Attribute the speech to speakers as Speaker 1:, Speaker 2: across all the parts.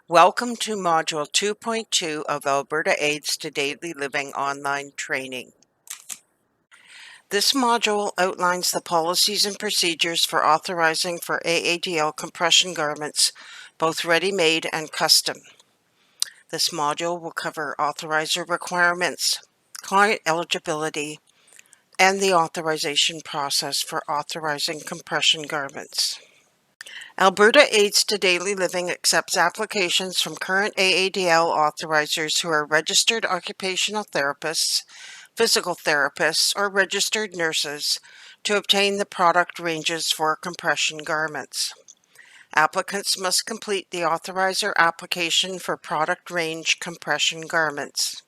Speaker 1: Welcome to Module 2.2 of Alberta Aids to Daily Living online training. This module outlines the policies and procedures for authorizing for AADL compression garments, both ready-made and custom. This module will cover authorizer requirements, client eligibility, and the authorization process for authorizing compression garments. Alberta Aids to Daily Living accepts applications from current AADL authorizers who are registered occupational therapists, physical therapists, or registered nurses to obtain the product ranges for compression garments. Applicants must complete the authorizer application for product range compression garments,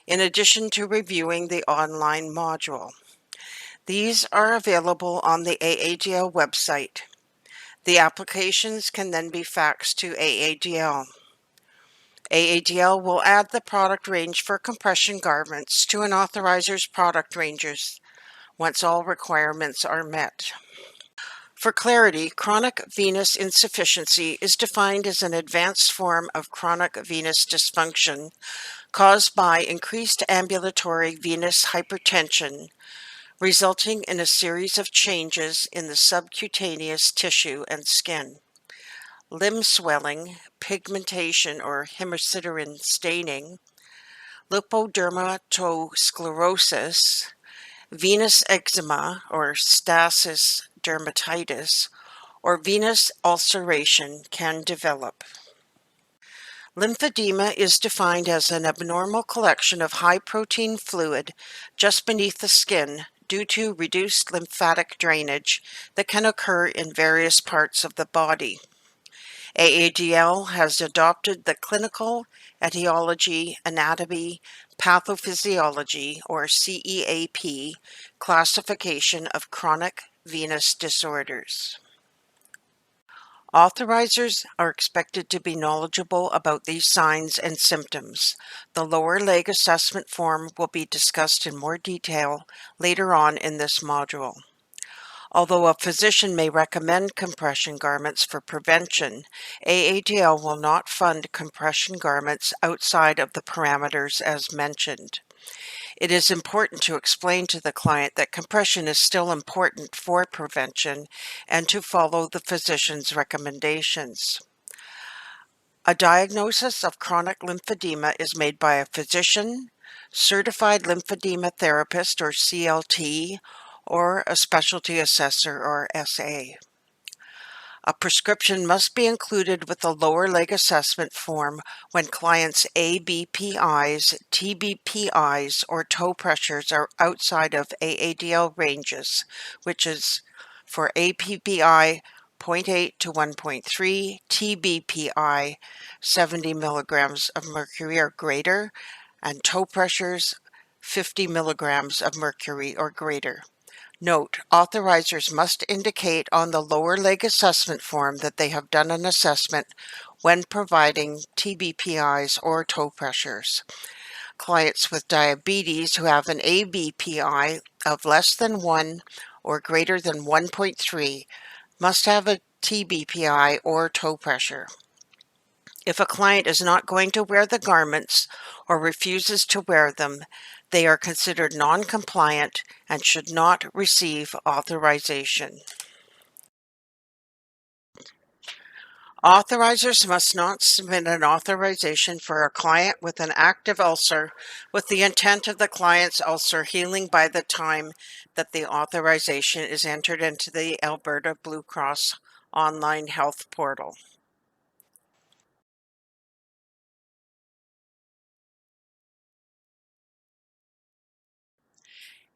Speaker 1: in addition to reviewing the online module. These are available on the AADL website. The applications can then be faxed to AADL. AADL will add the product range for compression garments to an authorizer's product ranges once all requirements are met. For clarity, chronic venous insufficiency is defined as an advanced form of chronic venous dysfunction caused by increased ambulatory venous hypertension, resulting in a series of changes in the subcutaneous tissue and skin. Limb swelling, pigmentation or hemosiderin staining, lipodermatosclerosis, venous eczema or stasis dermatitis, or venous ulceration can develop. Lymphedema is defined as an abnormal collection of high-protein fluid just beneath the skin due to reduced lymphatic drainage that can occur in various parts of the body. AADL has adopted the Clinical Etiology, Anatomy, Pathophysiology, or CEAP, classification of chronic venous disorders. Authorizers are expected to be knowledgeable about these signs and symptoms. The lower leg assessment form will be discussed in more detail later on in this module. Although a physician may recommend compression garments for prevention, AADL will not fund compression garments outside of the parameters as mentioned. It is important to explain to the client that compression is still important for prevention and to follow the physician's recommendations. A diagnosis of chronic lymphedema is made by a physician, certified lymphedema therapist or CLT, or a specialty assessor or SA. A prescription must be included with the lower leg assessment form when clients' ABPIs, TBPIs, or toe pressures are outside of AADL ranges, which is for APPI 0.8 to 1.3, TBPI 70 milligrams of mercury or greater, and toe pressures 50 milligrams of mercury or greater. Note, authorizers must indicate on the lower leg assessment form that they have done an assessment when providing TBPIs or toe pressures. Clients with diabetes who have an ABPI of less than 1 or greater than 1.3 must have a TBPI or toe pressure. If a client is not going to wear the garments or refuses to wear them, they are considered non-compliant and should not receive authorization. Authorizers must not submit an authorization for a client with an active ulcer with the intent of the client's ulcer healing by the time that the authorization is entered into the Alberta Blue Cross online health portal.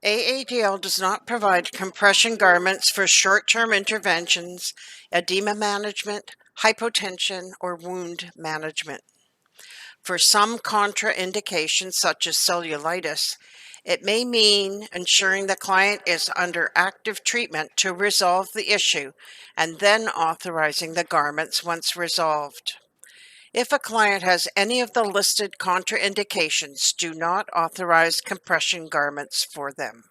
Speaker 1: AADL does not provide compression garments for short-term interventions, edema management, hypotension, or wound management. For some contraindications, such as cellulitis, it may mean ensuring the client is under active treatment to resolve the issue and then authorizing the garments once resolved. If a client has any of the listed contraindications, do not authorize compression garments for them.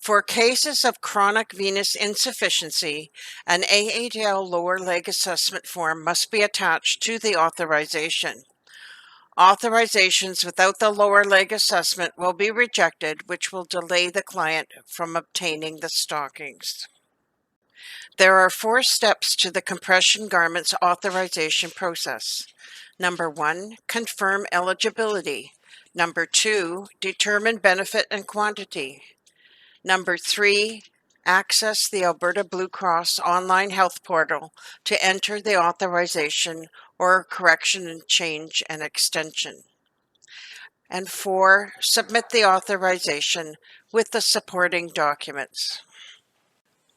Speaker 1: For cases of chronic venous insufficiency, an AADL lower leg assessment form must be attached to the authorization. Authorizations without the lower leg assessment will be rejected, which will delay the client from obtaining the stockings. There are 4 steps to the compression garments authorization process. Number 1, confirm eligibility. Number 2, determine benefit and quantity. Number 3, access the Alberta Blue Cross online health portal to enter the authorization or correction and change and extension. And 4, submit the authorization with the supporting documents.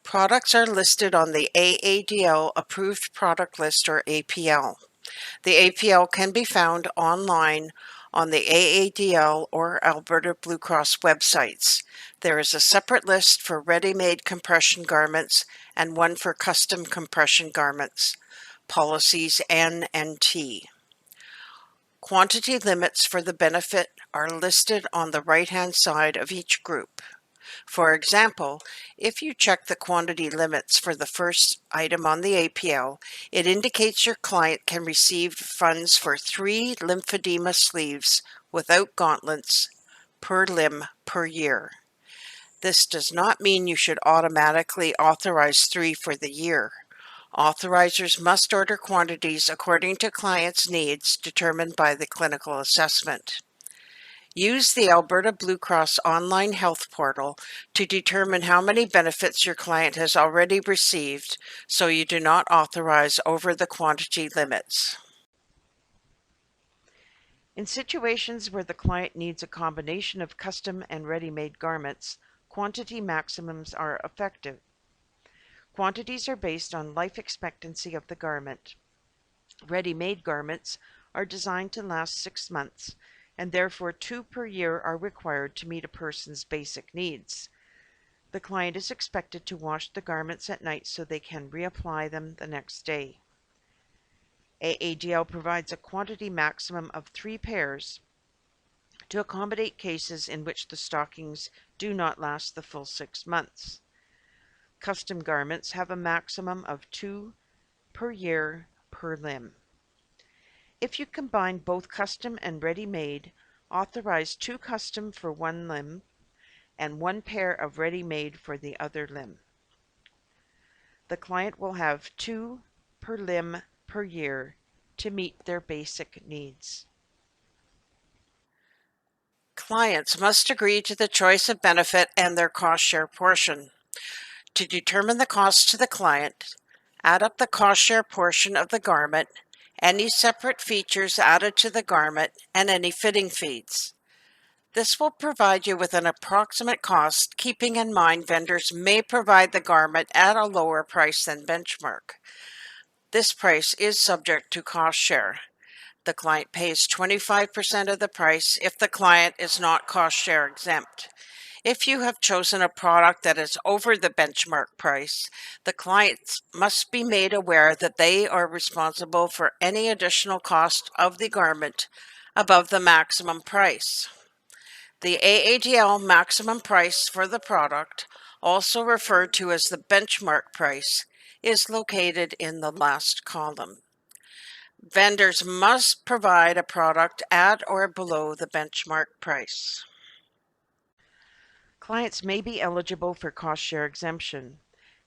Speaker 1: Products are listed on the AADL Approved Product List or APL. The APL can be found online on the AADL or Alberta Blue Cross websites. There is a separate list for ready-made compression garments and one for custom compression garments, policies N and T. Quantity limits for the benefit are listed on the right-hand side of each group. For example, if you check the quantity limits for the first item on the APL, it indicates your client can receive funds for 3 lymphedema sleeves without gauntlets per limb per year. This does not mean you should automatically authorize 3 for the year. Authorizers must order quantities according to clients' needs determined by the clinical assessment. Use the Alberta Blue Cross online health portal to determine how many benefits your client has already received so you do not authorize over the quantity limits. In situations where the client needs a combination of custom and ready-made garments, quantity maximums are effective. Quantities are based on life expectancy of the garment. Ready-made garments are designed to last 6 months, and therefore 2 per year are required to meet a person's basic needs. The client is expected to wash the garments at night so they can reapply them the next day. AADL provides a quantity maximum of 3 pairs to accommodate cases in which the stockings do not last the full 6 months. Custom garments have a maximum of 2 per year per limb. If you combine both custom and ready-made, authorize 2 custom for one limb and 1 pair of ready-made for the other limb. The client will have 2 per limb per year to meet their basic needs. Clients must agree to the choice of benefit and their cost share portion. To determine the cost to the client, add up the cost share portion of the garment, any separate features added to the garment, and any fitting fees. This will provide you with an approximate cost, keeping in mind vendors may provide the garment at a lower price than benchmark. This price is subject to cost share. The client pays 25% of the price if the client is not cost share exempt. If you have chosen a product that is over the benchmark price, the clients must be made aware that they are responsible for any additional cost of the garment above the maximum price. The AADL maximum price for the product, also referred to as the benchmark price, is located in the last column. Vendors must provide a product at or below the benchmark price. Clients may be eligible for cost share exemption.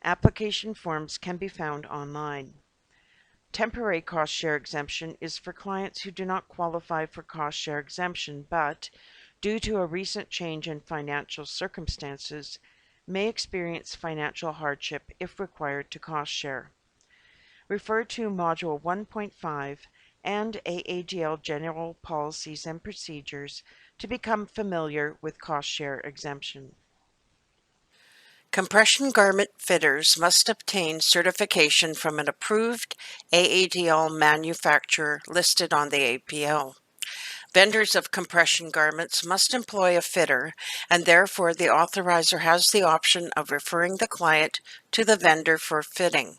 Speaker 1: Application forms can be found online. Temporary cost share exemption is for clients who do not qualify for cost share exemption but, due to a recent change in financial circumstances, may experience financial hardship if required to cost share. Refer to Module 1.5 and AADL General Policies and Procedures to become familiar with cost share exemption. Compression garment fitters must obtain certification from an approved AADL manufacturer listed on the APL. Vendors of compression garments must employ a fitter, and therefore the authorizer has the option of referring the client to the vendor for fitting.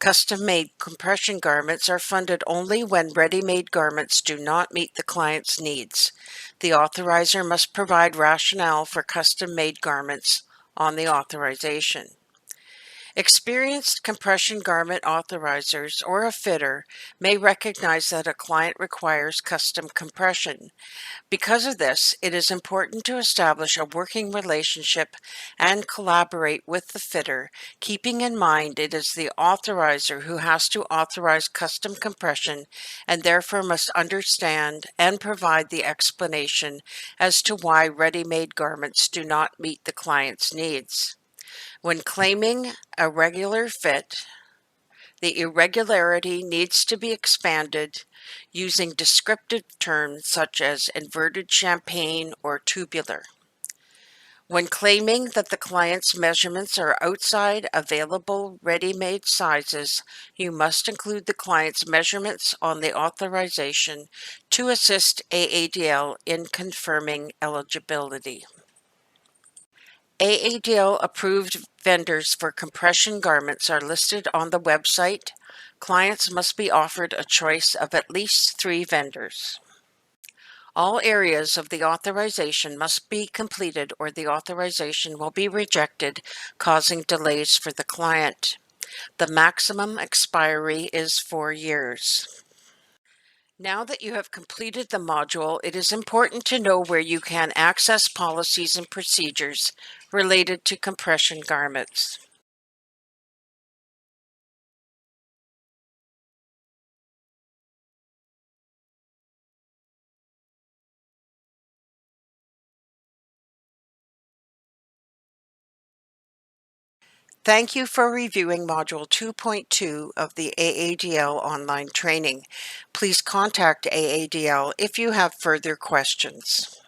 Speaker 1: Custom-made compression garments are funded only when ready-made garments do not meet the client's needs. The authorizer must provide rationale for custom-made garments on the authorization. Experienced compression garment authorizers or a fitter may recognize that a client requires custom compression. Because of this, it is important to establish a working relationship and collaborate with the fitter, keeping in mind it is the authorizer who has to authorize custom compression and therefore must understand and provide the explanation as to why ready-made garments do not meet the client's needs. When claiming a regular fit, the irregularity needs to be expanded using descriptive terms such as inverted champagne or tubular. When claiming that the client's measurements are outside available ready-made sizes, you must include the client's measurements on the authorization to assist AADL in confirming eligibility. AADL approved vendors for compression garments are listed on the website. Clients must be offered a choice of at least 3 vendors. All areas of the authorization must be completed or the authorization will be rejected, causing delays for the client. The maximum expiry is 4 years. Now that you have completed the module, it is important to know where you can access policies and procedures related to compression garments. Thank you for reviewing Module 2.2 of the AADL online training. Please contact AADL if you have further questions.